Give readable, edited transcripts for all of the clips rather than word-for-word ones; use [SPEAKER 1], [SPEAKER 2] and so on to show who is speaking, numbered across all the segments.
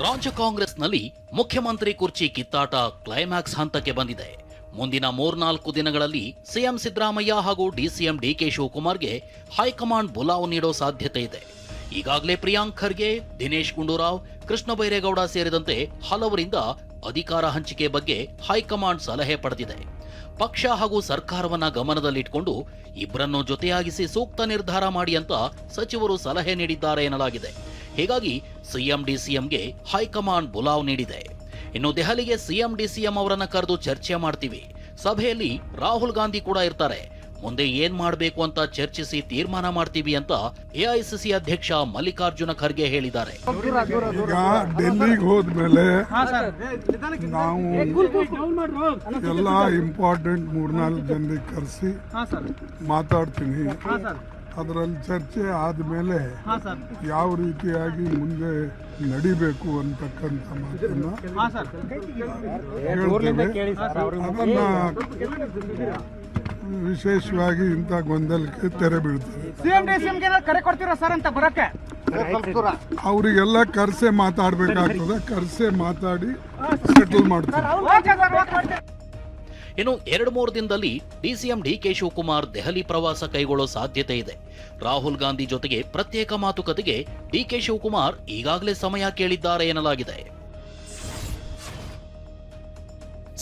[SPEAKER 1] ರಾಜ್ಯ ಕಾಂಗ್ರೆಸ್ನಲ್ಲಿ ಮುಖ್ಯಮಂತ್ರಿ ಕುರ್ಚಿ ಕಿತ್ತಾಟ ಕ್ಲೈಮ್ಯಾಕ್ಸ್ ಹಂತಕ್ಕೆ ಬಂದಿದೆ. ಮುಂದಿನ 3-4 ದಿನಗಳಲ್ಲಿ ಸಿಎಂ ಸಿದ್ದರಾಮಯ್ಯ ಹಾಗೂ ಡಿಸಿಎಂ ಡಿಕೆ ಶಿವಕುಮಾರ್ಗೆ ಹೈಕಮಾಂಡ್ ಬುಲಾವ್ ನೀಡೋ ಸಾಧ್ಯತೆ ಇದೆ. ಈಗಾಗಲೇ ಪ್ರಿಯಾಂಕ್ ಖರ್ಗೆ, ದಿನೇಶ್ ಗುಂಡೂರಾವ್, ಕೃಷ್ಣ ಬೈರೇಗೌಡ ಸೇರಿದಂತೆ ಹಲವರಿಂದ ಅಧಿಕಾರ ಹಂಚಿಕೆ ಬಗ್ಗೆ ಹೈಕಮಾಂಡ್ ಸಲಹೆ ಪಡೆದಿದೆ. ಪಕ್ಷ ಹಾಗೂ ಸರ್ಕಾರವನ್ನ ಗಮನದಲ್ಲಿಟ್ಟುಕೊಂಡು ಇಬ್ಬರನ್ನು ಜೊತೆಯಾಗಿಸಿ ಸೂಕ್ತ ನಿರ್ಧಾರ ಮಾಡಿ ಅಂತ ಸಚಿವರು ಸಲಹೆ ನೀಡಿದ್ದಾರೆ ಎನ್ನಲಾಗಿದೆ. ಹೀಗಾಗಿ ಸಿಎಂ ಡಿಸಿಎಂಗೆ ಹೈಕಮಾಂಡ್ ಬುಲಾವ್ ನೀಡಿದೆ. ಇನ್ನು ದೆಹಲಿಗೆ ಸಿಎಂ ಡಿಸಿಎಂ ಅವರನ್ನ ಕರೆದು ಚರ್ಚೆ ಮಾಡ್ತೀವಿ, ಸಭೆಯಲ್ಲಿ ರಾಹುಲ್ ಗಾಂಧಿ ಕೂಡ ಇರ್ತಾರೆ, ಮುಂದೆ ಏನ್ ಮಾಡಬೇಕು ಅಂತ ಚರ್ಚಿಸಿ ತೀರ್ಮಾನ ಮಾಡ್ತೀವಿ ಅಂತ ಎಐಸಿಸಿ ಅಧ್ಯಕ್ಷ ಮಲ್ಲಿಕಾರ್ಜುನ ಖರ್ಗೆ ಹೇಳಿದ್ದಾರೆ.
[SPEAKER 2] ಈಗ ಡೆಲ್ಲಿಗೆ ಹೋದ್ಮೇಲೆ ನಾವು ಎಲ್ಲ ಇಂಪಾರ್ಟೆಂಟ್ 3-4 ಜನರಿಗೆ ಕರೆಸಿ ಮಾತಾಡ್ತೀನಿ. ಅದರಲ್ಲಿ ಚರ್ಚೆ ಆದಮೇಲೆ ಯಾವ ರೀತಿಯಾಗಿ ಮುಂದೆ ನಡಿಬೇಕು ಅಂತಕ್ಕಂಥ ಮಾತನ್ನ ಹೇಳ್ತೇವೆ. ಅದನ್ನ ವಿಶೇಷವಾಗಿ ಇಂಥ ಗೊಂದಲಕ್ಕೆ ತೆರೆ ಬೀಳ್ತದೆ.
[SPEAKER 3] ಕರೆ ಕೊಡ್ತೀರಾ ಸರ್ ಅಂತ ಬರಕ್ಕೆ?
[SPEAKER 2] ಅವರಿಗೆಲ್ಲ ಕರ್ಸೆ ಮಾತಾಡ್ಬೇಕಾಗ್ತದೆ, ಕರ್ಸೆ ಮಾತಾಡಿ ಸೆಟಲ್ ಮಾಡ್ತಾರೆ.
[SPEAKER 1] ಇನ್ನು 2-3 ದಿನದಲ್ಲಿ ಡಿಸಿಎಂ ಡಿಕೆ ಶಿವಕುಮಾರ್ ದೆಹಲಿ ಪ್ರವಾಸ ಕೈಗೊಳ್ಳೋ ಸಾಧ್ಯತೆ ಇದೆ. ರಾಹುಲ್ ಗಾಂಧಿ ಜೊತೆಗೆ ಪ್ರತ್ಯೇಕ ಮಾತುಕತೆಗೆ ಡಿಕೆ ಶಿವಕುಮಾರ್ ಈಗಾಗಲೇ ಸಮಯ ಕೇಳಿದ್ದಾರೆ ಎನ್ನಲಾಗಿದೆ.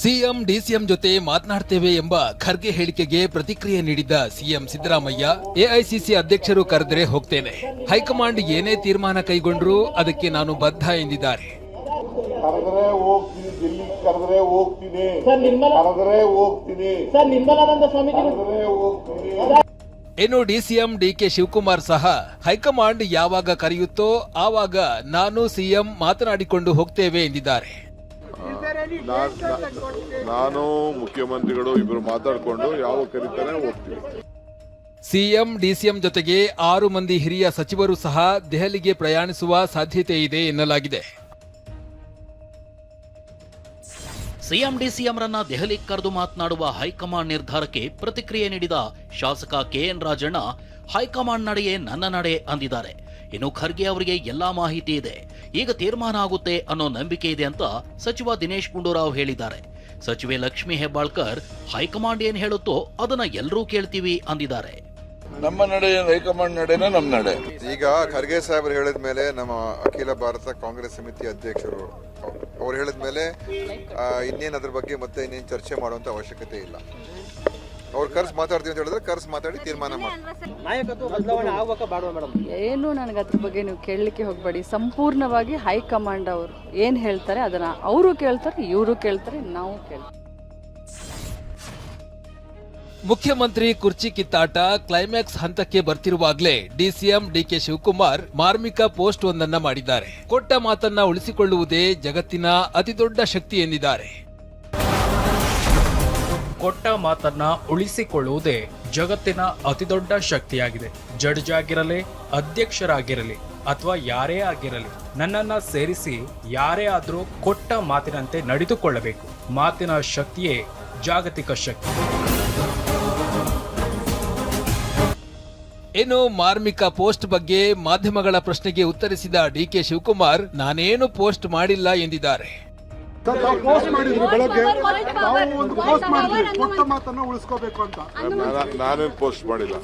[SPEAKER 4] ಸಿಎಂ ಡಿಸಿಎಂ ಜೊತೆ ಮಾತನಾಡ್ತೇವೆ ಎಂಬ ಖರ್ಗೆ ಹೇಳಿಕೆಗೆ ಪ್ರತಿಕ್ರಿಯೆ ನೀಡಿದ್ದ ಸಿಎಂ ಸಿದ್ದರಾಮಯ್ಯ, ಎಐಸಿಸಿ ಅಧ್ಯಕ್ಷರು ಕರೆದರೆ ಹೋಗ್ತೇನೆ, ಹೈಕಮಾಂಡ್ ಏನೇ ತೀರ್ಮಾನ ಕೈಗೊಂಡ್ರೂ ಅದಕ್ಕೆ ನಾನು ಬದ್ಧ ಎಂದಿದ್ದಾರೆ.
[SPEAKER 5] ಕರೆದರೆ ಹೋಗ್ತೀನಿ, ಡೆಲ್ಲಿ ಕರೆದರೆ ಹೋಗ್ತೀನಿ, ಕರೆದರೆ ಹೋಗ್ತೀನಿ, ಕರೆದರೆ ಹೋಗ್ತೀನಿ.
[SPEAKER 4] ಇನ್ನು ಡಿಸಿಎಂ ಡಿಕೆ ಶಿವಕುಮಾರ್ ಸಹ ಹೈಕಮಾಂಡ್ ಯಾವಾಗ ಕರೆಯುತ್ತೋ ಆವಾಗ ನಾನು ಸಿಎಂ ಮಾತನಾಡಿಕೊಂಡು ಹೋಗ್ತೇವೆ ಎಂದಿದ್ದಾರೆ.
[SPEAKER 5] ನಾನು ಮುಖ್ಯಮಂತ್ರಿಗಳು ಇಬ್ಬರು ಮಾತಾಡಿಕೊಂಡು ಯಾವ ಕರೀತಾರೆ ಹೋಗ್ತೀವಿ.
[SPEAKER 4] ಸಿಎಂ ಡಿಸಿಎಂ ಜೊತೆಗೆ 6 ಮಂದಿ ಹಿರಿಯ ಸಚಿವರು ಸಹ ದೆಹಲಿಗೆ ಪ್ರಯಾಣಿಸುವ ಸಾಧ್ಯತೆ ಇದೆ ಎನ್ನಲಾಗಿದೆ.
[SPEAKER 1] ಸಿಎಂ ಡಿಸಿಎಂರನ್ನ ದೆಹಲಿಗೆ ಕರೆದು ಮಾತನಾಡುವ ಹೈಕಮಾಂಡ್ ನಿರ್ಧಾರಕ್ಕೆ ಪ್ರತಿಕ್ರಿಯೆ ನೀಡಿದ ಶಾಸಕ ಕೆಎನ್ ರಾಜಣ್ಣ, ಹೈಕಮಾಂಡ್ ನಡೆಯೇ ನನ್ನ ನಡೆ ಅಂದಿದ್ದಾರೆ. ಇನ್ನು ಖರ್ಗೆ ಅವರಿಗೆ ಎಲ್ಲಾ ಮಾಹಿತಿ ಇದೆ, ಈಗ ತೀರ್ಮಾನ ಆಗುತ್ತೆ ಅನ್ನೋ ನಂಬಿಕೆ ಇದೆ ಅಂತ ಸಚಿವ ದಿನೇಶ್ ಗುಂಡೂರಾವ್ ಹೇಳಿದ್ದಾರೆ. ಸಚಿವೆ ಲಕ್ಷ್ಮೀ ಹೆಬ್ಬಾಳ್ಕರ್, ಹೈಕಮಾಂಡ್ ಏನ್ ಹೇಳುತ್ತೋ ಅದನ್ನ ಎಲ್ಲರೂ ಕೇಳ್ತೀವಿ ಅಂದಿದ್ದಾರೆ.
[SPEAKER 5] ನಮ್ಮ ನಡೆ ಹೈಕಮಾಂಡ್ ನಡೆನ ನಮ್ಮ ನಡೆ.
[SPEAKER 6] ಈಗ ಖರ್ಗೆ ಸಾಹೇಬರು ಹೇಳಿದ ಮೇಲೆ ನಮ್ಮ ಅಖಿಲ ಭಾರತ ಕಾಂಗ್ರೆಸ್ ಸಮಿತಿ ಅಧ್ಯಕ್ಷರು ಅವ್ರು ಹೇಳಿದ ಮೇಲೆ ಇನ್ನೇನು ಅದ್ರ ಬಗ್ಗೆ ಮತ್ತೆ ಇನ್ನೇನು ಚರ್ಚೆ ಮಾಡುವಂತ ಅವಶ್ಯಕತೆ ಇಲ್ಲ. ಅವ್ರು ಕರ್ಸ್ ಮಾತಾಡ್ತೀವಿ ಅಂತ ಹೇಳಿದ್ರೆ ಕರ್ಸ್ ಮಾತಾಡಿ ತೀರ್ಮಾನ ಮಾಡಿ.
[SPEAKER 7] ಏನು ನನಗೆ ಅದ್ರ ಬಗ್ಗೆ ನೀವು ಕೇಳಲಿಕ್ಕೆ ಹೋಗಬೇಡಿ. ಸಂಪೂರ್ಣವಾಗಿ ಹೈಕಮಾಂಡ್ ಅವರು ಏನು ಹೇಳ್ತಾರೆ ಅದನ್ನ ಅವರು ಕೇಳ್ತಾರೆ, ಇವರು ಕೇಳ್ತಾರೆ, ನಾವು ಕೇಳ್ತೀವಿ.
[SPEAKER 4] ಮುಖ್ಯಮಂತ್ರಿ ಕುರ್ಚಿ ಕಿತ್ತಾಟ ಕ್ಲೈಮ್ಯಾಕ್ಸ್ ಹಂತಕ್ಕೆ ಬರ್ತಿರುವಾಗಲೇ ಡಿಸಿಎಂ ಡಿಕೆ ಶಿವಕುಮಾರ್ ಮಾರ್ಮಿಕ ಪೋಸ್ಟ್ ಒಂದನ್ನ ಮಾಡಿದ್ದಾರೆ. ಕೊಟ್ಟ ಮಾತನ್ನ ಉಳಿಸಿಕೊಳ್ಳುವುದೇ ಜಗತ್ತಿನ ಅತಿದೊಡ್ಡ ಶಕ್ತಿ ಎಂದಿದ್ದಾರೆ.
[SPEAKER 8] ಕೊಟ್ಟ ಮಾತನ್ನ ಉಳಿಸಿಕೊಳ್ಳುವುದೇ ಜಗತ್ತಿನ ಅತಿದೊಡ್ಡ ಶಕ್ತಿಯಾಗಿದೆ. ಜಡ್ಜ್ ಆಗಿರಲಿ, ಅಧ್ಯಕ್ಷರಾಗಿರಲಿ ಅಥವಾ ಯಾರೇ ಆಗಿರಲಿ, ನನ್ನನ್ನ ಸೇರಿಸಿ ಯಾರೇ ಆದ್ರೂ ಕೊಟ್ಟ ಮಾತಿನಂತೆ ನಡೆದುಕೊಳ್ಳಬೇಕು. ಮಾತಿನ ಶಕ್ತಿಯೇ ಜಾಗತಿಕ ಶಕ್ತಿ.
[SPEAKER 4] ಇನ್ನು ಮಾರ್ಮಿಕ ಪೋಸ್ಟ್ ಬಗ್ಗೆ ಮಾಧ್ಯಮಗಳ ಪ್ರಶ್ನೆಗೆ ಉತ್ತರಿಸಿದ ಡಿಕೆ ಶಿವಕುಮಾರ್, ನಾನೇನು ಪೋಸ್ಟ್ ಮಾಡಿಲ್ಲ ಎಂದಿದ್ದಾರೆ.
[SPEAKER 2] ಪೋಸ್ಟ್ ಮಾಡಿದ್ರು ಬೆಳಗ್ಗೆ, ನಾವು ಒಂದು ಪೋಸ್ಟ್ ಮಾಡಿದ್ವಿ, ಕೊಟ್ಟ ಮಾತನ್ನ ಉಳಿಸ್ಕೋಬೇಕು ಅಂತ.
[SPEAKER 5] ನಾನೇನು ಪೋಸ್ಟ್ ಮಾಡಿಲ್ಲ.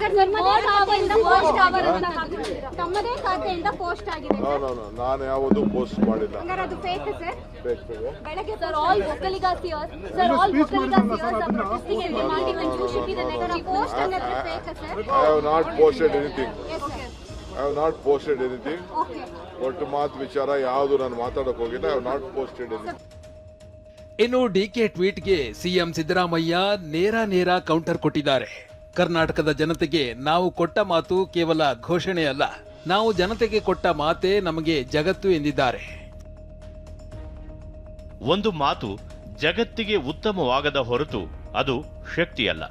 [SPEAKER 5] ನಾನು ಯಾವುದು ಪೋಸ್ಟ್ ಮಾಡಿಲ್ಲ. I have not posted anything. I have not posted anything. ಒಟ್ಟು ಮಾತು ವಿಚಾರ ಯಾವುದು ನಾನು ಮಾತಾಡಕ್ ಹೋಗಿಲ್ಲ. I have not posted anything.
[SPEAKER 4] ಇನ್ನು ಡಿಕೆ ಟ್ವೀಟ್ಗೆ ಸಿಎಂ ಸಿದ್ದರಾಮಯ್ಯ ನೇರ ಕೌಂಟರ್ ಕೊಟ್ಟಿದ್ದಾರೆ. ಕರ್ನಾಟಕದ ಜನತೆಗೆ ನಾವು ಕೊಟ್ಟ ಮಾತು ಕೇವಲ ಘೋಷಣೆ ಅಲ್ಲ, ನಾವು ಜನತೆಗೆ ಕೊಟ್ಟ ಮಾತೇ ನಮಗೆ ಜಗತ್ತು ಎಂದಿದ್ದಾರೆ.
[SPEAKER 9] ಒಂದು ಮಾತು ಜಗತ್ತಿಗೆ ಉತ್ತಮವಾಗದ ಹೊರತು ಅದು ಶಕ್ತಿಯಲ್ಲ.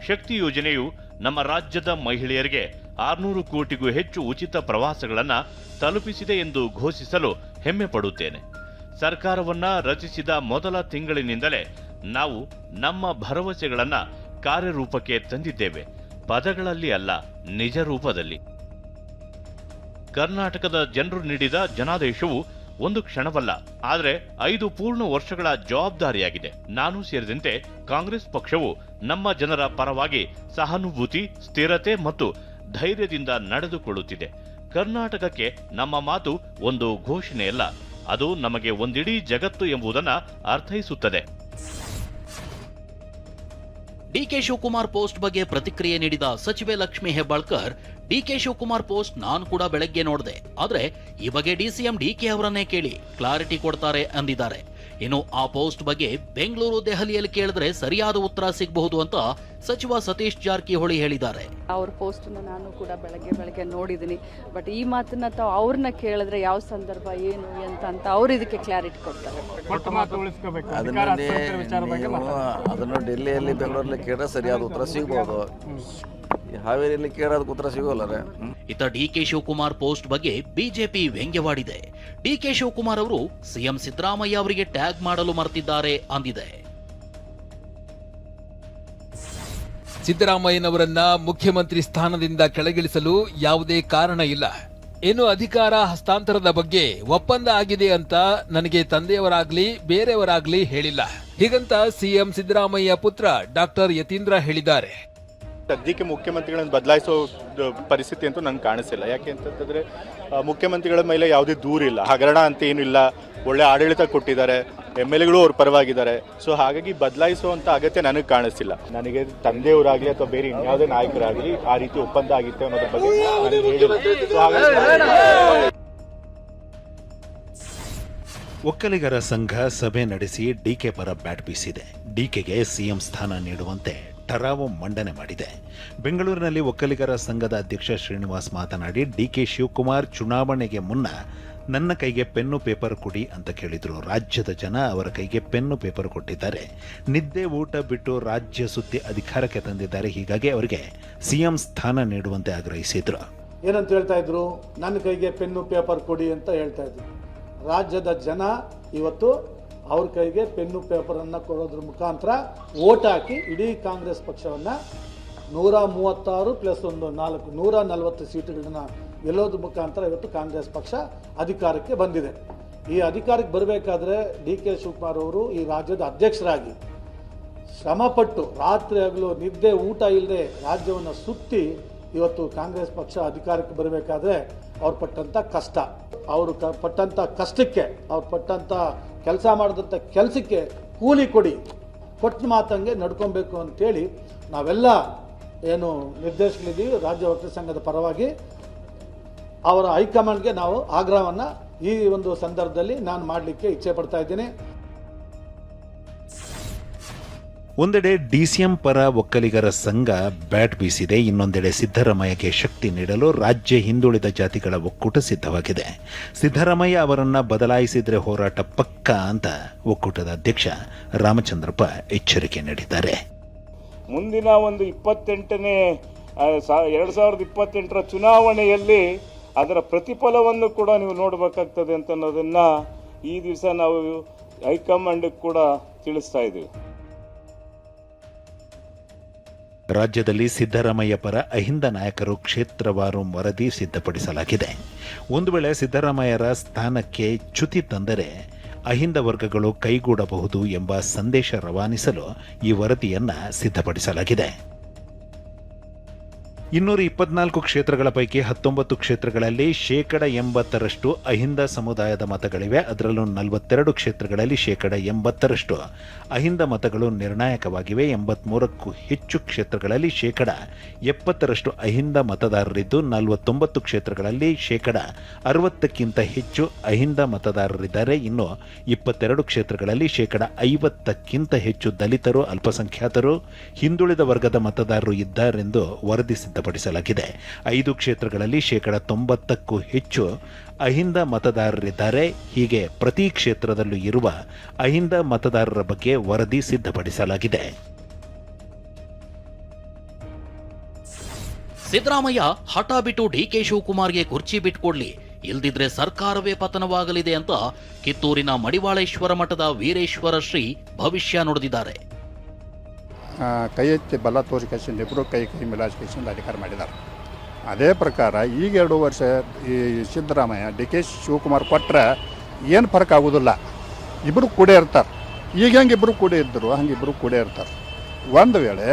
[SPEAKER 9] ಶಕ್ತಿ ಯೋಜನೆಯು ನಮ್ಮ ರಾಜ್ಯದ ಮಹಿಳೆಯರಿಗೆ 600 ಕೋಟಿಗೂ ಹೆಚ್ಚು ಉಚಿತ ಪ್ರವಾಸಗಳನ್ನು ತಲುಪಿಸಿದೆ ಎಂದು ಘೋಷಿಸಲು ಹೆಮ್ಮೆ ಪಡುತ್ತೇನೆ. ಸರ್ಕಾರವನ್ನ ರಚಿಸಿದ ಮೊದಲ ತಿಂಗಳಿನಿಂದಲೇ ನಾವು ನಮ್ಮ ಭರವಸೆಗಳನ್ನು ಕಾರ್ಯರೂಪಕ್ಕೆ ತಂದಿದ್ದೇವೆ. ಪದಗಳಲ್ಲಿ ಅಲ್ಲ, ನಿಜ ರೂಪದಲ್ಲಿ. ಕರ್ನಾಟಕದ ಜನರು ನೀಡಿದ ಜನಾದೇಶವು ಒಂದು ಕ್ಷಣವಲ್ಲ, ಆದರೆ 5 ಪೂರ್ಣ ವರ್ಷಗಳ ಜವಾಬ್ದಾರಿಯಾಗಿದೆ. ನಾನು ಸೇರಿದಂತೆ ಕಾಂಗ್ರೆಸ್ ಪಕ್ಷವು ನಮ್ಮ ಜನರ ಪರವಾಗಿ ಸಹಾನುಭೂತಿ, ಸ್ಥಿರತೆ ಮತ್ತು ಧೈರ್ಯದಿಂದ ನಡೆದುಕೊಳ್ಳುತ್ತಿದೆ. ಕರ್ನಾಟಕಕ್ಕೆ ನಮ್ಮ ಮಾತು ಒಂದು ಘೋಷಣೆಯಲ್ಲ, ಅದು ನಮಗೆ ಒಂದಿಡೀ ಜಗತ್ತು ಎಂಬುದನ್ನು ಅರ್ಥೈಸುತ್ತದೆ.
[SPEAKER 1] ಡಿಕೆ ಶಿವಕುಮಾರ್ ಪೋಸ್ಟ್ ಬಗ್ಗೆ ಪ್ರತಿಕ್ರಿಯೆ ನೀಡಿದ ಸಚಿವೆ ಲಕ್ಷ್ಮೀ ಹೆಬ್ಬಾಳ್ಕರ್, ಡಿಕೆ ಶಿವಕುಮಾರ್ ಪೋಸ್ಟ್ ನಾನು ಕೂಡ ಬೆಳಗ್ಗೆ ನೋಡಿದೆ, ಆದ್ರೆ ಈ ಬಗ್ಗೆ ಡಿಸಿಎಂ ಡಿಕೆ ಅವರನ್ನೇ ಕೇಳಿ ಕ್ಲಾರಿಟಿ ಕೊಡ್ತಾರೆ ಅಂದಿದ್ದಾರೆ. ಇನ್ನು ಆ ಪೋಸ್ಟ್ ಬಗ್ಗೆ ಬೆಂಗಳೂರು, ದೆಹಲಿಯಲ್ಲಿ ಕೇಳಿದ್ರೆ ಸರಿಯಾದ ಉತ್ತರ ಸಿಗಬಹುದು ಅಂತ ಸಚಿವ ಸತೀಶ್ ಜಾರಕಿಹೊಳಿ ಹೇಳಿದ್ದಾರೆ.
[SPEAKER 7] ಅವ್ರ ಪೋಸ್ಟನ್ನ ನಾನು ಕೂಡ ಬೆಳಗ್ಗೆ ನೋಡಿದ್ದೀನಿ. ಬಟ್ ಈ ಮಾತನ್ನ ತಾವು ಅವ್ರನ್ನ ಕೇಳಿದ್ರೆ ಯಾವ ಸಂದರ್ಭ ಏನು ಅಂತ ಅವ್ರು ಇದಕ್ಕೆ ಕ್ಲಾರಿಟಿ ಕೊಡ್ತಾರೆ.
[SPEAKER 3] ಅದನ್ನು ಡೆಲ್ಲಿಯಲ್ಲಿ, ಬೆಂಗಳೂರಲ್ಲಿ ಕೇಳಿದ್ರೆ ಸರಿಯಾದ ಉತ್ತರ ಸಿಗಬಹುದು. ಹಾವೇರಿಯಲ್ಲಿ ಕೇಳೋದಕ್ಕೆ ಉತ್ತರ ಸಿಗೋಲ್ಲ.
[SPEAKER 1] ಇತ್ತ ಡಿಕೆ ಶಿವಕುಮಾರ್ ಪೋಸ್ಟ್ ಬಗ್ಗೆ ಬಿಜೆಪಿ ವ್ಯಂಗ್ಯವಾಡಿದೆ. ಡಿಕೆ ಶಿವಕುಮಾರ್ ಅವರು ಸಿಎಂ ಸಿದ್ದರಾಮಯ್ಯ ಅವರಿಗೆ ಟ್ಯಾಗ್ ಮಾಡಲು ಮರೆತಿದ್ದಾರೆ ಅಂದಿದೆ.
[SPEAKER 4] ಸಿದ್ದರಾಮಯ್ಯನವರನ್ನ ಮುಖ್ಯಮಂತ್ರಿ ಸ್ಥಾನದಿಂದ ಕೆಳಗಿಳಿಸಲು ಯಾವುದೇ ಕಾರಣ ಇಲ್ಲ. ಇನ್ನು ಅಧಿಕಾರ ಹಸ್ತಾಂತರದ ಬಗ್ಗೆ ಒಪ್ಪಂದ ಆಗಿದೆ ಅಂತ ನನಗೆ ತಂದೆಯವರಾಗ್ಲಿ ಬೇರೆಯವರಾಗ್ಲಿ ಹೇಳಿಲ್ಲ. ಹೀಗಂತ ಸಿಎಂ ಸಿದ್ದರಾಮಯ್ಯ ಪುತ್ರ ಡಾಕ್ಟರ್ ಯತೀಂದ್ರ ಹೇಳಿದ್ದಾರೆ.
[SPEAKER 10] ಸದ್ಯಕ್ಕೆ ಮುಖ್ಯಮಂತ್ರಿಗಳನ್ನು ಬದಲಾಯಿಸೋ ಪರಿಸ್ಥಿತಿ ಅಂತೂ ನಂಗೆ ಕಾಣಿಸಿಲ್ಲ. ಯಾಕೆ ಅಂತಂತಂದರೆ ಮುಖ್ಯಮಂತ್ರಿಗಳ ಮೇಲೆ ಯಾವುದೇ ದೂರಿಲ್ಲ, ಹಗರಣ ಅಂತ ಏನೂ ಇಲ್ಲ, ಒಳ್ಳೆ ಆಡಳಿತ ಕೊಟ್ಟಿದ್ದಾರೆ, MLAಗಳು ಅವ್ರ ಪರವಾಗಿದ್ದಾರೆ. ಸೊ ಹಾಗಾಗಿ ಬದಲಾಯಿಸುವಂಥ ಅಗತ್ಯ ನನಗೆ ಕಾಣಿಸ್ತಿಲ್ಲ. ನನಗೆ ತಂದೆಯವರಾಗಲಿ ಅಥವಾ ಬೇರೆ ಇನ್ಯಾವುದೇ ನಾಯಕರಾಗಲಿ ಆ ರೀತಿ ಒಪ್ಪಂದ ಆಗಿತ್ತು ಅನ್ನೋದ್ರ ಬಗ್ಗೆ ನನಗೆ ಹೇಳಿಲ್ಲ.
[SPEAKER 11] ಒಕ್ಕಲಿಗರ ಸಂಘ ಸಭೆ ನಡೆಸಿ ಡಿಕೆ ಪರ ಬ್ಯಾಟ್ ಬೀಸಿದೆ. ಡಿಕೆಗೆ ಸಿಎಂ ಸ್ಥಾನ ನೀಡುವಂತೆ ಠರಾವು ಮಂಡನೆ ಮಾಡಿದೆ. ಬೆಂಗಳೂರಿನಲ್ಲಿ ಒಕ್ಕಲಿಗರ ಸಂಘದ ಅಧ್ಯಕ್ಷ ಶ್ರೀನಿವಾಸ್ ಮಾತನಾಡಿ, ಡಿಕೆ ಶಿವಕುಮಾರ್ ಚುನಾವಣೆಗೆ ಮುನ್ನ ನನ್ನ ಕೈಗೆ ಪೆನ್ನು ಪೇಪರ್ ಕೊಡಿ ಅಂತ ಕೇಳಿದ್ರು. ರಾಜ್ಯದ ಜನ ಅವರ ಕೈಗೆ ಪೆನ್ನು ಪೇಪರ್ ಕೊಟ್ಟಿದ್ದಾರೆ. ನಿದ್ದೆ ಊಟ ಬಿಟ್ಟು ರಾಜ್ಯ ಸುತ್ತಿ ಅಧಿಕಾರಕ್ಕೆ ತಂದಿದ್ದಾರೆ. ಹೀಗಾಗಿ ಅವರಿಗೆ ಸಿಎಂ ಸ್ಥಾನ ನೀಡುವಂತೆ ಆಗ್ರಹಿಸಿದ್ರು.
[SPEAKER 2] ಏನಂತ ಹೇಳ್ತಾ ಇದ್ರು? ನನ್ನ ಕೈಗೆ ಪೆನ್ನು ಪೇಪರ್ ಕೊಡಿ ಅಂತ ಹೇಳ್ತಾ ಇದ್ರು. ರಾಜ್ಯದ ಜನ ಇವತ್ತು ಅವ್ರ ಕೈಗೆ ಪೆನ್ನು ಪೇಪರನ್ನು ಕೊಡೋದ್ರ ಮುಖಾಂತರ ವೋಟ್ ಹಾಕಿ ಇಡೀ ಕಾಂಗ್ರೆಸ್ ಪಕ್ಷವನ್ನು 136 ಪ್ಲಸ್ 140 ಸೀಟುಗಳನ್ನ ಗೆಲ್ಲೋದ್ರ ಮುಖಾಂತರ ಇವತ್ತು ಕಾಂಗ್ರೆಸ್ ಪಕ್ಷ ಅಧಿಕಾರಕ್ಕೆ ಬಂದಿದೆ. ಈ ಅಧಿಕಾರಕ್ಕೆ ಬರಬೇಕಾದ್ರೆ ಡಿಕೆ ಶಿವಕುಮಾರ್ ಅವರು ಈ ರಾಜ್ಯದ ಅಧ್ಯಕ್ಷರಾಗಿ ಶ್ರಮಪಟ್ಟು ರಾತ್ರಿ ಹಗಲು ನಿದ್ದೆ ಊಟ ಇಲ್ಲದೆ ರಾಜ್ಯವನ್ನು ಸುತ್ತಿ ಇವತ್ತು ಕಾಂಗ್ರೆಸ್ ಪಕ್ಷ ಅಧಿಕಾರಕ್ಕೆ ಬರಬೇಕಾದ್ರೆ ಅವ್ರು ಪಟ್ಟಂಥ ಕಷ್ಟ, ಅವರು ಪಟ್ಟಂಥ ಕಷ್ಟಕ್ಕೆ, ಅವ್ರು ಪಟ್ಟಂಥ ಕೆಲಸ ಮಾಡಿದಂಥ ಕೆಲಸಕ್ಕೆ ಕೂಲಿ ಕೊಟ್ಟ ಮಾತಂಗೆ ನಡ್ಕೊಬೇಕು ಅಂತೇಳಿ ನಾವೆಲ್ಲ ಏನು ನಿರ್ದೇಶಕರಿದ್ದೀವಿ ರಾಜ್ಯ ವಕೀಲರ ಸಂಘದ ಪರವಾಗಿ ಅವರ ಹೈಕಮಾಂಡ್ಗೆ ನಾವು ಆಗ್ರಹವನ್ನು ಈ ಒಂದು ಸಂದರ್ಭದಲ್ಲಿ ನಾನು ಮಾಡಲಿಕ್ಕೆ ಇಚ್ಛೆ ಪಡ್ತಾ ಇದ್ದೀನಿ.
[SPEAKER 11] ಒಂದೆಡೆ ಡಿಸಿಎಂ ಪರ ಒಕ್ಕಲಿಗರ ಸಂಘ ಬ್ಯಾಟ್ ಬೀಸಿದೆ. ಇನ್ನೊಂದೆಡೆ ಸಿದ್ದರಾಮಯ್ಯಗೆ ಶಕ್ತಿ ನೀಡಲು ರಾಜ್ಯ ಹಿಂದುಳಿದ ಜಾತಿಗಳ ಒಕ್ಕೂಟ ಸಿದ್ಧವಾಗಿದೆ. ಸಿದ್ದರಾಮಯ್ಯ ಅವರನ್ನ ಬದಲಾಯಿಸಿದ್ರೆ ಹೋರಾಟ ಪಕ್ಕಾ ಅಂತ ಒಕ್ಕೂಟದ ಅಧ್ಯಕ್ಷ ರಾಮಚಂದ್ರಪ್ಪ ಎಚ್ಚರಿಕೆ ನೀಡಿದ್ದಾರೆ.
[SPEAKER 12] ಮುಂದಿನ ಒಂದು 2028ರ ಚುನಾವಣೆಯಲ್ಲಿ ಅದರ ಪ್ರತಿಫಲವನ್ನು ಕೂಡ ನೀವು ನೋಡಬೇಕಾಗ್ತದೆ ಅಂತ ಅನ್ನೋದನ್ನ ಈ ದಿವಸ ನಾವು ಹೈಕಮಾಂಡ್ ಕೂಡ ತಿಳಿಸ್ತಾ ಇದ್ದೀವಿ.
[SPEAKER 11] ರಾಜ್ಯದಲ್ಲಿ ಸಿದ್ದರಾಮಯ್ಯ ಪರ ಅಹಿಂದ ನಾಯಕರು ಕ್ಷೇತ್ರವಾರು ವರದಿ ಸಿದ್ಧಪಡಿಸಲಾಗಿದೆ. ಒಂದು ವೇಳೆ ಸಿದ್ದರಾಮಯ್ಯರ ಸ್ಥಾನಕ್ಕೆ ಚ್ಯುತಿ ತಂದರೆ ಅಹಿಂದ ವರ್ಗಗಳು ಕೈಗೂಡಬಹುದು ಎಂಬ ಸಂದೇಶ ರವಾನಿಸಲು ಈ ವರದಿಯನ್ನು ಸಿದ್ಧಪಡಿಸಲಾಗಿದೆ. 224 ಕ್ಷೇತ್ರಗಳ ಪೈಕಿ 19 ಕ್ಷೇತ್ರಗಳಲ್ಲಿ 80% ಅಹಿಂದ ಸಮುದಾಯದ ಮತಗಳಿವೆ. ಅದರಲ್ಲೂ 42 ಕ್ಷೇತ್ರಗಳಲ್ಲಿ 80% ಅಹಿಂದ ಮತಗಳು ನಿರ್ಣಾಯಕವಾಗಿವೆ. 83ಕ್ಕೂ ಹೆಚ್ಚು ಕ್ಷೇತ್ರಗಳಲ್ಲಿ 70% ಅಹಿಂದ ಮತದಾರರಿದ್ದು 49 ಕ್ಷೇತ್ರಗಳಲ್ಲಿ 60ಕ್ಕಿಂತ ಹೆಚ್ಚು ಅಹಿಂದ ಮತದಾರರಿದ್ದಾರೆ. ಇನ್ನು 22 ಕ್ಷೇತ್ರಗಳಲ್ಲಿ 50ಕ್ಕಿಂತ ಹೆಚ್ಚು ದಲಿತರು, ಅಲ್ಪಸಂಖ್ಯಾತರು, ಹಿಂದುಳಿದ ವರ್ಗದ ಮತದಾರರು ಇದ್ದಾರೆಂದು ವರದಿ ಸಿದ್ಧಪಡಿಸಲಾಗಿದೆ. 5 ಕ್ಷೇತ್ರಗಳಲ್ಲಿ 90ಕ್ಕೂ ಹೆಚ್ಚು ಅಹಿಂದ ಮತದಾರರಿದ್ದಾರೆ. ಹೀಗೆ ಪ್ರತಿ ಕ್ಷೇತ್ರದಲ್ಲೂ ಇರುವ ಅಹಿಂದ ಮತದಾರರ ಬಗ್ಗೆ ವರದಿ ಸಿದ್ಧಪಡಿಸಲಾಗಿದೆ.
[SPEAKER 1] ಸಿದ್ದರಾಮಯ್ಯ ಹಠ ಬಿಟ್ಟು ಡಿಕೆ ಶಿವಕುಮಾರ್ಗೆ ಕುರ್ಚಿ ಬಿಟ್ಕೊಡ್ಲಿ, ಇಲ್ದಿದ್ರೆ ಸರ್ಕಾರವೇ ಪತನವಾಗಲಿದೆ ಅಂತ ಕಿತ್ತೂರಿನ ಮಡಿವಾಳೇಶ್ವರ ಮಠದ ವೀರೇಶ್ವರ ಶ್ರೀ ಭವಿಷ್ಯ ನುಡಿದಿದ್ದಾರೆ.
[SPEAKER 13] ಕೈ ಎತ್ತಿ ಬಲ ತೋರಿಸಿಕೊಂಡು ಇಬ್ಬರು ಕೈ ಮಿಲಾಯಿಸಿಕೊಂಡು ಅಧಿಕಾರ ಮಾಡಿದ್ದಾರೆ. ಅದೇ ಪ್ರಕಾರ ಈಗ 2 ವರ್ಷ ಈ ಸಿದ್ದರಾಮಯ್ಯ ಡಿ ಕೆ ಶಿವಕುಮಾರ್ ಕೊಟ್ಟರೆ ಏನು ಫರಕ್ ಆಗೋದಿಲ್ಲ. ಇಬ್ಬರು ಕೂಡೇ ಇರ್ತಾರೆ. ಈಗ ಹೆಂಗೆ ಇಬ್ಬರು ಕೂಡೇ ಇದ್ದರು ಹಂಗೆ ಇಬ್ಬರು ಕೂಡೇ ಇರ್ತಾರೆ. ಒಂದು ವೇಳೆ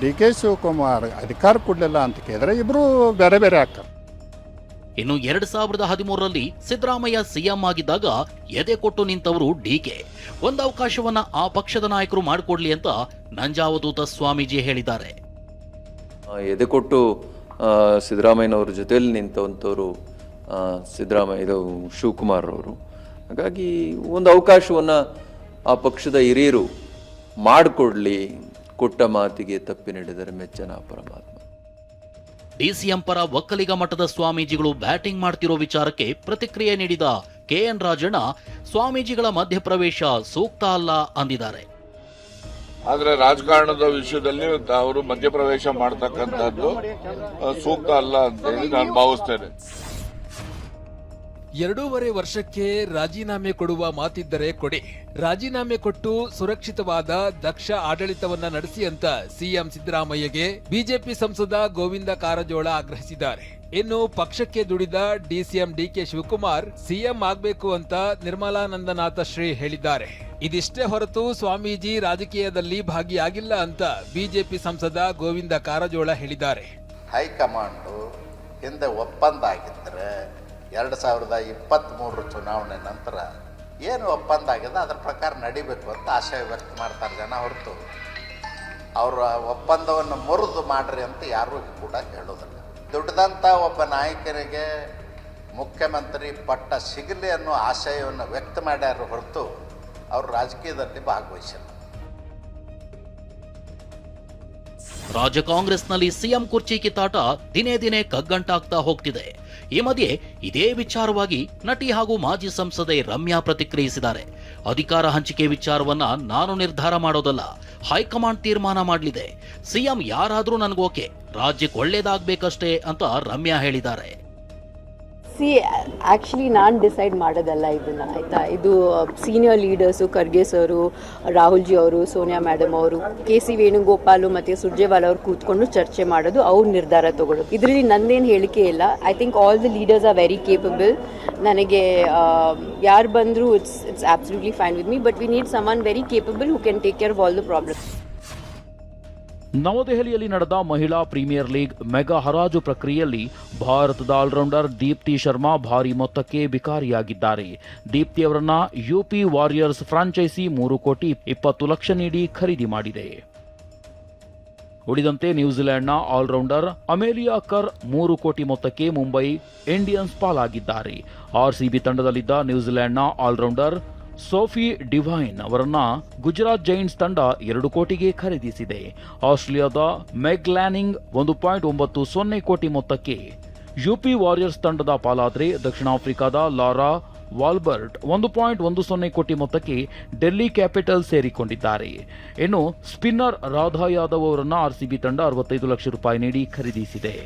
[SPEAKER 13] ಡಿ ಕೆ ಶಿವಕುಮಾರ್ ಅಧಿಕಾರ ಕೊಡಲಿಲ್ಲ ಅಂತ ಕೇಳಿದ್ರೆ ಇಬ್ಬರು ಬೇರೆ ಬೇರೆ ಆಗ್ತಾರೆ.
[SPEAKER 1] ಇನ್ನು 2013ರಲ್ಲಿ ಸಿದ್ದರಾಮಯ್ಯ ಸಿಎಂ ಆಗಿದ್ದಾಗ ಎದೆ ಕೊಟ್ಟು ನಿಂತವರು ಡಿಕೆ. ಒಂದು ಅವಕಾಶವನ್ನ ಆ ಪಕ್ಷದ ನಾಯಕರು ಮಾಡಿಕೊಡ್ಲಿ ಅಂತ ನಂಜಾವಧೂತ ಸ್ವಾಮೀಜಿ ಹೇಳಿದ್ದಾರೆ.
[SPEAKER 14] ಎದೆ ಕೊಟ್ಟು ಸಿದ್ದರಾಮಯ್ಯನವ್ರ ಜೊತೆಯಲ್ಲಿ ನಿಂತವಂಥವ್ರು ಇದು ಶಿವಕುಮಾರ್ ಅವರು. ಹಾಗಾಗಿ ಒಂದು ಅವಕಾಶವನ್ನು ಆ ಪಕ್ಷದ ಹಿರಿಯರು ಮಾಡಿಕೊಡ್ಲಿ, ಕೊಟ್ಟ ಮಾತಿಗೆ ತಪ್ಪಿ ನಡೆದರೆ ಮೆಚ್ಚನ ಪರಮಾತ್ಮ.
[SPEAKER 1] ಡಿಸಿಎಂ ಪರ ಒಕ್ಕಲಿಗ ಮಠದ ಸ್ವಾಮೀಜಿಗಳು ಬ್ಯಾಟಿಂಗ್ ಮಾಡ್ತಿರೋ ವಿಚಾರಕ್ಕೆ ಪ್ರತಿಕ್ರಿಯೆ ನೀಡಿದ ಕೆಎನ್ ರಾಜಣ್ಣ, ಸ್ವಾಮೀಜಿಗಳ ಮಧ್ಯಪ್ರವೇಶ ಸೂಕ್ತ ಅಲ್ಲ ಅಂದಿದ್ದಾರೆ.
[SPEAKER 5] ಆದ್ರೆ ರಾಜಕಾರಣದ ವಿಷಯದಲ್ಲಿ ಅವರು ಮಧ್ಯಪ್ರವೇಶ ಮಾಡ್ತಕ್ಕಂಥದ್ದು ಸೂಕ್ತ ಅಲ್ಲ ಅಂತ ಹೇಳಿ ನಾನು ಭಾವಿಸ್ತೇನೆ.
[SPEAKER 4] 2.5 ವರ್ಷಕ್ಕೆ ರಾಜೀನಾಮೆ ಕೊಡುವ ಮಾತಿದ್ದರೆ ಕೊಡಿ. ರಾಜೀನಾಮೆ ಕೊಟ್ಟು ಸುರಕ್ಷಿತವಾದ ದಕ್ಷ ಆಡಳಿತವನ್ನ ನಡೆಸಿ ಅಂತ ಸಿಎಂ ಸಿದ್ದರಾಮಯ್ಯಗೆ ಬಿಜೆಪಿ ಸಂಸದ ಗೋವಿಂದ ಕಾರಜೋಳ ಆಗ್ರಹಿಸಿದ್ದಾರೆ. ಇನ್ನು ಪಕ್ಷಕ್ಕೆ ದುಡಿದ ಡಿಸಿಎಂ ಡಿಕೆ ಶಿವಕುಮಾರ್ ಸಿಎಂ ಆಗ್ಬೇಕು ಅಂತ ನಿರ್ಮಲಾನಂದನಾಥ ಶ್ರೀ ಹೇಳಿದ್ದಾರೆ. ಇದಿಷ್ಟೇ ಹೊರತು ಸ್ವಾಮೀಜಿ ರಾಜಕೀಯದಲ್ಲಿ ಭಾಗಿಯಾಗಿಲ್ಲ ಅಂತ ಬಿಜೆಪಿ ಸಂಸದ ಗೋವಿಂದ ಕಾರಜೋಳ ಹೇಳಿದ್ದಾರೆ.
[SPEAKER 15] ಹೈಕಮಾಂಡು ಹಿಂದೆ ಒಪ್ಪಂದ ಆಗಿದ್ದರೆ 2023 ಚುನಾವಣೆ ನಂತರ ಏನು ಒಪ್ಪಂದ ಆಗಿದೆ ಅದರ ಪ್ರಕಾರ ನಡಿಬೇಕು ಅಂತ ಆಶಯ ವ್ಯಕ್ತ ಮಾಡ್ತಾರೆ ಜನ, ಹೊರತು ಅವರ ಒಪ್ಪಂದವನ್ನು ಮುರಿದು ಮಾಡ್ರಿ ಅಂತ ಯಾರೂ ಕೂಡ ಹೇಳೋದಿಲ್ಲ. ದುಡ್ದಂಥ ಒಬ್ಬ ನಾಯಕನಿಗೆ ಮುಖ್ಯಮಂತ್ರಿ ಪಟ್ಟ ಸಿಗಲಿ ಅನ್ನೋ ಆಶಯವನ್ನು ವ್ಯಕ್ತ ಮಾಡ್ಯಾರ ಹೊರತು ಅವರು ರಾಜಕೀಯದಲ್ಲಿ ಭಾಗವಹಿಸಿಲ್ಲ.
[SPEAKER 1] ರಾಜ್ಯ ಕಾಂಗ್ರೆಸ್ನಲ್ಲಿ ಸಿಎಂ ಕುರ್ಚಿ ಕಿತ್ತಾಟ ದಿನೇ ದಿನೇ ಕಗ್ಗಂಟಾಗ್ತಾ ಹೋಗ್ತಿದೆ. ಈ ಮಧ್ಯೆ ಇದೇ ವಿಚಾರವಾಗಿ ನಟಿ ಹಾಗೂ ಮಾಜಿ ಸಂಸದೆ ರಮ್ಯಾ ಪ್ರತಿಕ್ರಿಯಿಸಿದ್ದಾರೆ. ಅಧಿಕಾರ ಹಂಚಿಕೆ ವಿಚಾರವನ್ನ ನಾನು ನಿರ್ಧಾರ ಮಾಡೋದಲ್ಲ, ಹೈಕಮಾಂಡ್ ತೀರ್ಮಾನ ಮಾಡಲಿದೆ. ಸಿಎಂ ಯಾರಾದ್ರೂ ನನಗೋಕೆ, ರಾಜ್ಯಕ್ಕೆ ಒಳ್ಳೇದಾಗಬೇಕಷ್ಟೇ ಅಂತ ರಮ್ಯಾ ಹೇಳಿದ್ದಾರೆ.
[SPEAKER 16] ಆ್ಯಕ್ಚುಲಿ ನಾನು ಡಿಸೈಡ್ ಮಾಡೋದಲ್ಲ ಇದನ್ನು, ಆಯಿತಾ. ಇದು ಸೀನಿಯರ್ ಲೀಡರ್ಸು, ಖರ್ಗೆ ಸರು, ರಾಹುಲ್ ಜಿ ಅವರು, ಸೋನಿಯಾ ಮೇಡಮ್ ಅವರು, KC ವೇಣುಗೋಪಾಲು ಮತ್ತು ಸುರ್ಜೇವಾಲಾ ಅವರು ಕೂತ್ಕೊಂಡು ಚರ್ಚೆ ಮಾಡೋದು, ಅವ್ರ ನಿರ್ಧಾರ ತಗೊಳ್ಳೋದು. ಇದರಲ್ಲಿ ನಂದೇನು ಹೇಳಿಕೆ ಇಲ್ಲ. I think all the leaders are very capable. ನನಗೆ ಯಾರು ಬಂದರೂ it's absolutely fine with me, but we need someone very capable who can take care of all the problems.
[SPEAKER 1] ನವದೆಹಲಿಯಲ್ಲಿ ನಡೆದ ಮಹಿಳಾ ಪ್ರೀಮಿಯರ್ ಲೀಗ್ ಮೆಗಾ ಹರಾಜು ಪ್ರಕ್ರಿಯೆಯಲ್ಲಿ ಭಾರತದ ಆಲ್ರೌಂಡರ್ ದೀಪ್ತಿ ಶರ್ಮಾ ಭಾರಿ ಮೊತ್ತಕ್ಕೆ ಬಿಕಾರಿಯಾಗಿದ್ದಾರೆ. ದೀಪ್ತಿ ಅವರನ್ನ ಯುಪಿ ವಾರಿಯರ್ಸ್ ಫ್ರಾಂಚೈಸಿ 3 ಕೋಟಿ 20 ಲಕ್ಷ ನೀಡಿ ಖರೀದಿ ಮಾಡಿದೆ. ಉಳಿದಂತೆ ನ್ಯೂಜಿಲೆಂಡ್ನ ಆಲ್ರೌಂಡರ್ ಅಮೇಲಿಯಾ ಕರ್ 3 ಕೋಟಿ ಮೊತ್ತಕ್ಕೆ ಮುಂಬೈ ಇಂಡಿಯನ್ಸ್ ಪಾಲಾಗಿದ್ದಾರೆ. RCB ತಂಡದಲ್ಲಿದ್ದ ನ್ಯೂಜಿಲೆಂಡ್ನ ಆಲ್ರೌಂಡರ್ ಸೋಫಿ ಡಿವೈನ್ ಅವರನ್ನ ಗುಜರಾತ್ ಜೈಂಟ್ಸ್ ತಂಡ 2 ಕೋಟಿಗೆ ಖರೀದಿಸಿದೆ. ಆಸ್ಟ್ರೇಲಿಯಾದ ಮೆಗ್ ಲ್ಯಾನಿಂಗ್ 1.90 ಕೋಟಿ ಮೊತ್ತಕ್ಕೆ ಯುಪಿ ವಾರಿಯರ್ಸ್ ತಂಡದ ಪಾಲಾದರೆ, ದಕ್ಷಿಣ ಆಫ್ರಿಕಾದ ಲಾರಾ ವಾಲ್ಬರ್ಟ್ 1.10 ಕೋಟಿ ಮೊತ್ತಕ್ಕೆ ಡೆಲ್ಲಿ ಕ್ಯಾಪಿಟಲ್ ಸೇರಿಕೊಂಡಿದ್ದಾರೆ. ಇನ್ನು ಸ್ಪಿನ್ನರ್ ರಾಧಾ ಯಾದವ್ ಅವರನ್ನ RCB ತಂಡ 65 ಲಕ್ಷ ರೂಪಾಯಿ ನೀಡಿ ಖರೀದಿಸಿದೆ.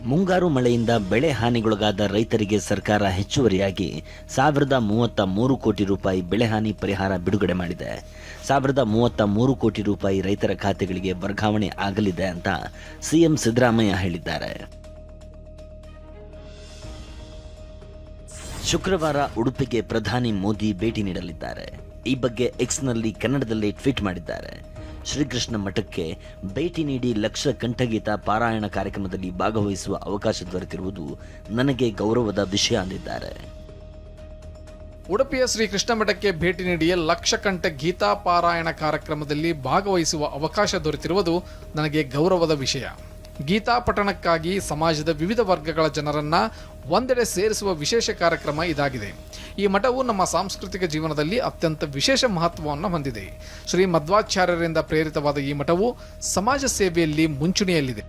[SPEAKER 17] ಮುಂಗಾರು ಮಳೆಯಿಂದ ಬೆಳೆ ಹಾನಿಗೊಳಗಾದ ರೈತರಿಗೆ ಸರ್ಕಾರ ಹೆಚ್ಚುವರಿಯಾಗಿ 1033 ಕೋಟಿ ರೂಪಾಯಿ ಬೆಳೆಹಾನಿ ಪರಿಹಾರ ಬಿಡುಗಡೆ ಮಾಡಿದೆ. 1033 ಕೋಟಿ ರೂಪಾಯಿ ರೈತರ ಖಾತೆಗಳಿಗೆ ವರ್ಗಾವಣೆ ಆಗಲಿದೆ ಅಂತ ಸಿಎಂ ಸಿದ್ದರಾಮಯ್ಯ ಹೇಳಿದ್ದಾರೆ. ಶುಕ್ರವಾರ ಉಡುಪಿಗೆ ಪ್ರಧಾನಿ ಮೋದಿ ಭೇಟಿ ನೀಡಲಿದ್ದಾರೆ. ಈ ಬಗ್ಗೆ ಎಕ್ಸ್ನಲ್ಲಿ ಕನ್ನಡದಲ್ಲಿ ಟ್ವೀಟ್ ಮಾಡಿದ್ದಾರೆ. ಶ್ರೀಕೃಷ್ಣ ಮಠಕ್ಕೆ ಭೇಟಿ ನೀಡಿ ಲಕ್ಷ ಕಂಠಗೀತ ಪಾರಾಯಣ ಕಾರ್ಯಕ್ರಮದಲ್ಲಿ ಭಾಗವಹಿಸುವ ಅವಕಾಶ ದೊರೆತಿರುವುದು ನನಗೆ ಗೌರವದ ವಿಷಯ ಅಂದಿದ್ದಾರೆ.
[SPEAKER 18] ಉಡುಪಿಯ ಶ್ರೀಕೃಷ್ಣ ಮಠಕ್ಕೆ ಭೇಟಿ ನೀಡಿ ಲಕ್ಷ ಕಂಠ ಗೀತಾ ಪಾರಾಯಣ ಕಾರ್ಯಕ್ರಮದಲ್ಲಿ ಭಾಗವಹಿಸುವ ಅವಕಾಶ ದೊರೆತಿರುವುದು ನನಗೆ ಗೌರವದ ವಿಷಯ. ಗೀತಾ ಪಠಣಕ್ಕಾಗಿ ಸಮಾಜದ ವಿವಿಧ ವರ್ಗಗಳ ಜನರನ್ನ ಒಂದೆಡೆ ಸೇರಿಸುವ ವಿಶೇಷ ಕಾರ್ಯಕ್ರಮ ಇದಾಗಿದೆ. ಈ ಮಠವು ನಮ್ಮ ಸಾಂಸ್ಕೃತಿಕ ಜೀವನದಲ್ಲಿ ಅತ್ಯಂತ ವಿಶೇಷ ಮಹತ್ವವನ್ನು ಹೊಂದಿದೆ. ಶ್ರೀ ಮಧ್ವಾಚಾರ್ಯರಿಂದ ಪ್ರೇರಿತವಾದ ಈ ಮಠವು ಸಮಾಜ ಸೇವೆಯಲ್ಲಿ ಮುಂಚೂಣಿಯಲ್ಲಿದೆ.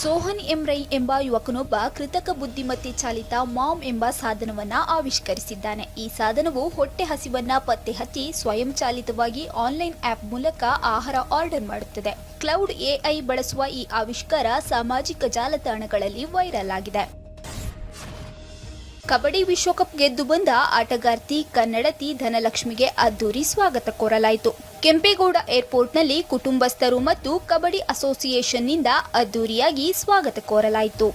[SPEAKER 19] ಸೋಹನ್ ಎಂ ರೈ ಎಂಬ ಯುವಕನೊಬ್ಬ ಕೃತಕ ಬುದ್ಧಿಮತ್ತೆ ಚಾಲಿತ ಮಾಮ್ ಎಂಬ ಸಾಧನವನ್ನ ಆವಿಷ್ಕರಿಸಿದ್ದಾನೆ. ಈ ಸಾಧನವು ಹೊಟ್ಟೆ ಹಸಿವನ್ನ ಪತ್ತೆ ಹಚ್ಚಿ ಸ್ವಯಂ ಚಾಲಿತವಾಗಿ ಆನ್ಲೈನ್ ಆಪ್ ಮೂಲಕ ಆಹಾರ ಆರ್ಡರ್ ಮಾಡುತ್ತದೆ. ಕ್ಲೌಡ್ AI ಬಳಸುವ ಈ ಆವಿಷ್ಕಾರ ಸಾಮಾಜಿಕ ಜಾಲತಾಣಗಳಲ್ಲಿ ವೈರಲ್ ಆಗಿದೆ. ಕಬಡ್ಡಿ ವಿಶ್ವಕಪ್ ಗೆದ್ದು ಬಂದ ಆಟಗಾರ್ತಿ ಕನ್ನಡತಿ ಧನಲಕ್ಷ್ಮಿಗೆ ಅದ್ದೂರಿ ಸ್ವಾಗತ ಕೋರಲಾಯಿತು. ಕೆಂಪೇಗೌಡ ಏರ್ಪೋರ್ಟ್ನಲ್ಲಿ ಕುಟುಂಬಸ್ಥರು ಮತ್ತು ಕಬಡ್ಡಿ ಅಸೋಸಿಯೇಷನ್ನಿಂದ ಅದ್ದೂರಿಯಾಗಿ ಸ್ವಾಗತ ಕೋರಲಾಯಿತು.